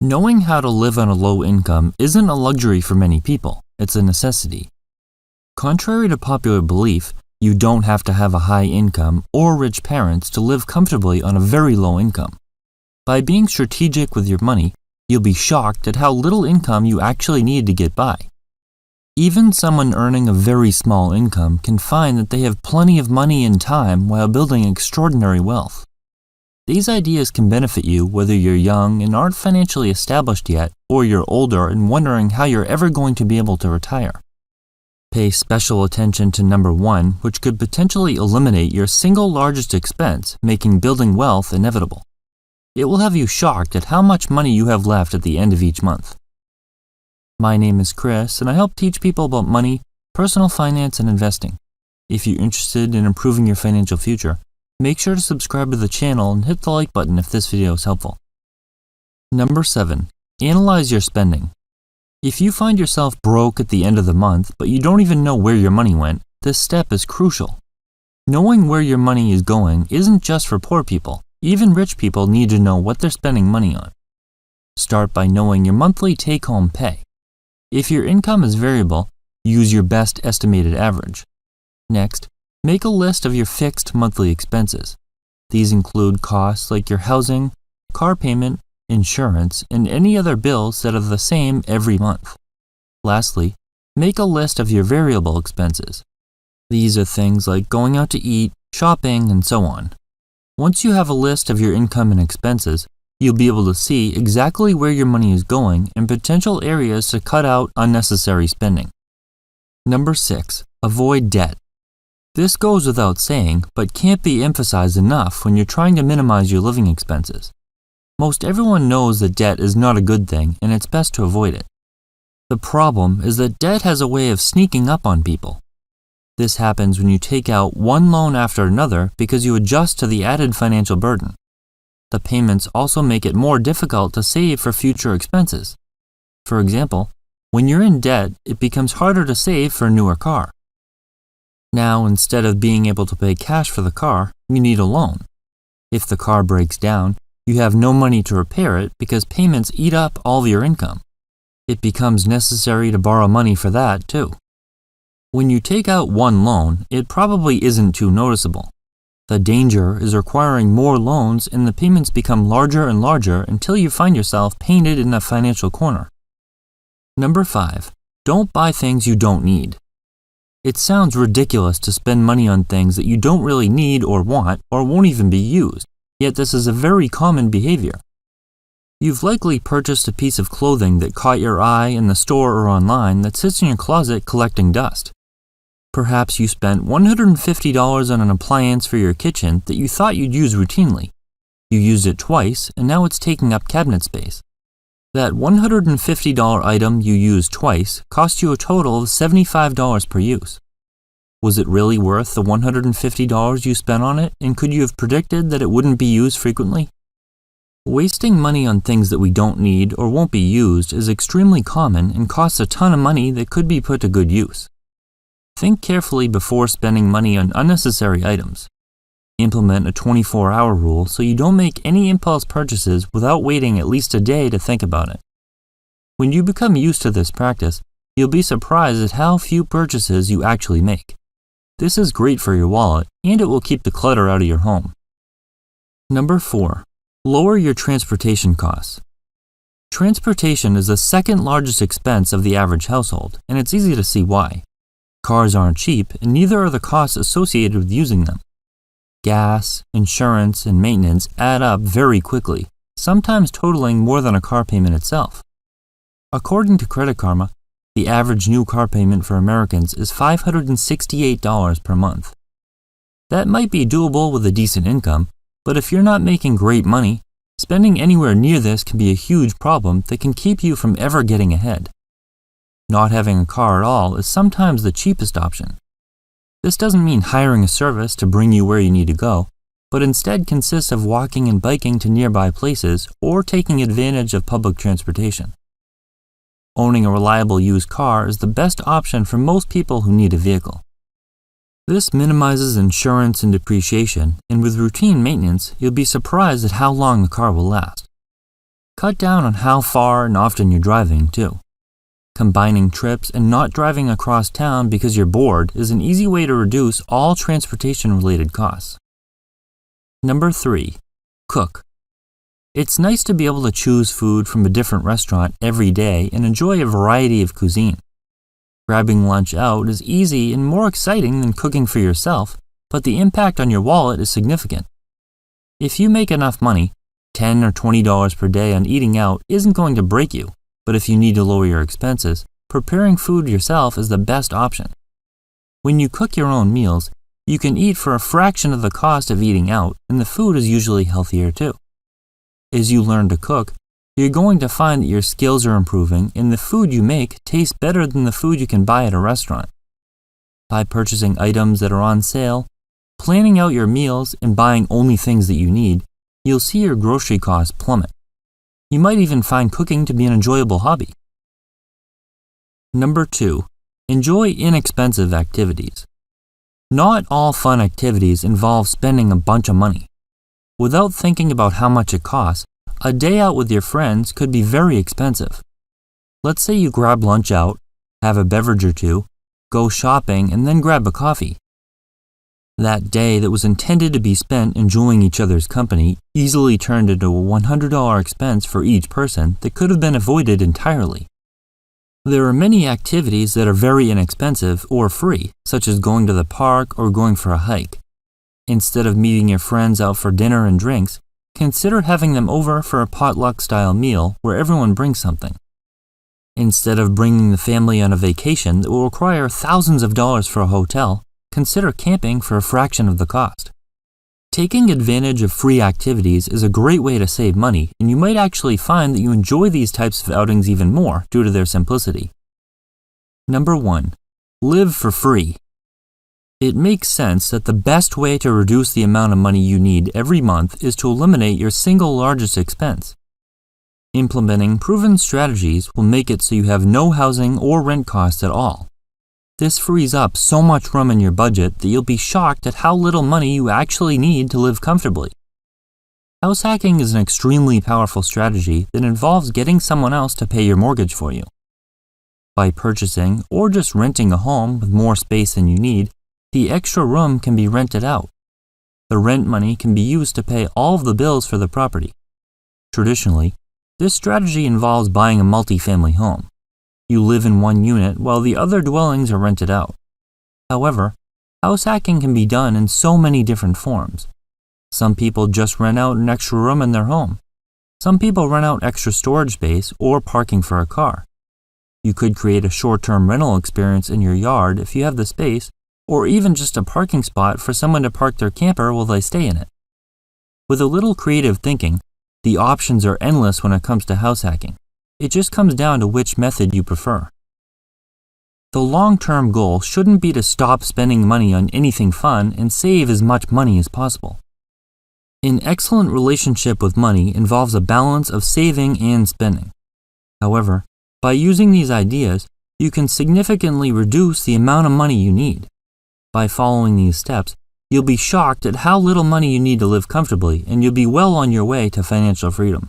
Knowing how to live on a low income isn't a luxury for many people, it's a necessity. Contrary to popular belief, you don't have to have a high income or rich parents to live comfortably on a very low income. By being strategic with your money, you'll be shocked at how little income you actually need to get by. Even someone earning a very small income can find that they have plenty of money and time while building extraordinary wealth. These ideas can benefit you whether you're young and aren't financially established yet, or you're older and wondering how you're ever going to be able to retire. Pay special attention to number 1, which could potentially eliminate your single largest expense, making building wealth inevitable. It will have you shocked at how much money you have left at the end of each month. My name is Chris, and I help teach people about money, personal finance, and investing. If you're interested in improving your financial future, make sure to subscribe to the channel and hit the like button if this video is helpful. Number 7. Analyze your spending. If you find yourself broke at the end of the month, but you don't even know where your money went, this step is crucial. Knowing where your money is going isn't just for poor people. Even rich people need to know what they're spending money on. Start by knowing your monthly take-home pay. If your income is variable, use your best estimated average. Next, make a list of your fixed monthly expenses. These include costs like your housing, car payment, insurance, and any other bills that are the same every month. Lastly, make a list of your variable expenses. These are things like going out to eat, shopping, and so on. Once you have a list of your income and expenses, you'll be able to see exactly where your money is going and potential areas to cut out unnecessary spending. Number 6. Avoid debt. This goes without saying, but can't be emphasized enough when you're trying to minimize your living expenses. Most everyone knows that debt is not a good thing and it's best to avoid it. The problem is that debt has a way of sneaking up on people. This happens when you take out one loan after another because you adjust to the added financial burden. The payments also make it more difficult to save for future expenses. For example, when you're in debt, it becomes harder to save for a newer car. Now, instead of being able to pay cash for the car, you need a loan. If the car breaks down, you have no money to repair it because payments eat up all of your income. It becomes necessary to borrow money for that, too. When you take out one loan, it probably isn't too noticeable. The danger is requiring more loans and the payments become larger and larger until you find yourself painted in a financial corner. Number 5. Don't buy things you don't need. It sounds ridiculous to spend money on things that you don't really need or want or won't even be used, yet this is a very common behavior. You've likely purchased a piece of clothing that caught your eye in the store or online that sits in your closet collecting dust. Perhaps you spent $150 on an appliance for your kitchen that you thought you'd use routinely. You used it twice, and now it's taking up cabinet space. That $150 item you used twice cost you a total of $75 per use. Was it really worth the $150 you spent on it, and could you have predicted that it wouldn't be used frequently? Wasting money on things that we don't need or won't be used is extremely common and costs a ton of money that could be put to good use. Think carefully before spending money on unnecessary items. Implement a 24-hour rule so you don't make any impulse purchases without waiting at least a day to think about it. When you become used to this practice, you'll be surprised at how few purchases you actually make. This is great for your wallet, and it will keep the clutter out of your home. Number 4. Lower your transportation costs. Transportation is the second largest expense of the average household, and it's easy to see why. Cars aren't cheap, and neither are the costs associated with using them. Gas, insurance, and maintenance add up very quickly, sometimes totaling more than a car payment itself. According to Credit Karma, the average new car payment for Americans is $568 per month. That might be doable with a decent income, but if you're not making great money, spending anywhere near this can be a huge problem that can keep you from ever getting ahead. Not having a car at all is sometimes the cheapest option. This doesn't mean hiring a service to bring you where you need to go, but instead consists of walking and biking to nearby places or taking advantage of public transportation. Owning a reliable used car is the best option for most people who need a vehicle. This minimizes insurance and depreciation, and with routine maintenance, you'll be surprised at how long the car will last. Cut down on how far and often you're driving, too. Combining trips and not driving across town because you're bored is an easy way to reduce all transportation-related costs. Number 3. Cook. It's nice to be able to choose food from a different restaurant every day and enjoy a variety of cuisine. Grabbing lunch out is easy and more exciting than cooking for yourself, but the impact on your wallet is significant. If you make enough money, $10 or $20 per day on eating out isn't going to break you, but if you need to lower your expenses, preparing food yourself is the best option. When you cook your own meals, you can eat for a fraction of the cost of eating out, and the food is usually healthier too. As you learn to cook, you're going to find that your skills are improving and the food you make tastes better than the food you can buy at a restaurant. By purchasing items that are on sale, planning out your meals, and buying only things that you need, you'll see your grocery costs plummet. You might even find cooking to be an enjoyable hobby. Number 2. Enjoy inexpensive activities. Not all fun activities involve spending a bunch of money. Without thinking about how much it costs, a day out with your friends could be very expensive. Let's say you grab lunch out, have a beverage or two, go shopping, and then grab a coffee. That day that was intended to be spent enjoying each other's company easily turned into a $100 expense for each person that could have been avoided entirely. There are many activities that are very inexpensive or free, such as going to the park or going for a hike. Instead of meeting your friends out for dinner and drinks, consider having them over for a potluck-style meal where everyone brings something. Instead of bringing the family on a vacation that will require thousands of dollars for a hotel, consider camping for a fraction of the cost. Taking advantage of free activities is a great way to save money, and you might actually find that you enjoy these types of outings even more due to their simplicity. Number 1. Live for free. It makes sense that the best way to reduce the amount of money you need every month is to eliminate your single largest expense. Implementing proven strategies will make it so you have no housing or rent costs at all. This frees up so much room in your budget that you'll be shocked at how little money you actually need to live comfortably. House hacking is an extremely powerful strategy that involves getting someone else to pay your mortgage for you. By purchasing or just renting a home with more space than you need, the extra room can be rented out. The rent money can be used to pay all of the bills for the property. Traditionally, this strategy involves buying a multi-family home. You live in one unit while the other dwellings are rented out. However, house hacking can be done in so many different forms. Some people just rent out an extra room in their home. Some people rent out extra storage space or parking for a car. You could create a short-term rental experience in your yard if you have the space, or even just a parking spot for someone to park their camper while they stay in it. With a little creative thinking, the options are endless when it comes to house hacking. It just comes down to which method you prefer. The long-term goal shouldn't be to stop spending money on anything fun and save as much money as possible. An excellent relationship with money involves a balance of saving and spending. However, by using these ideas, you can significantly reduce the amount of money you need. By following these steps, you'll be shocked at how little money you need to live comfortably, and you'll be well on your way to financial freedom.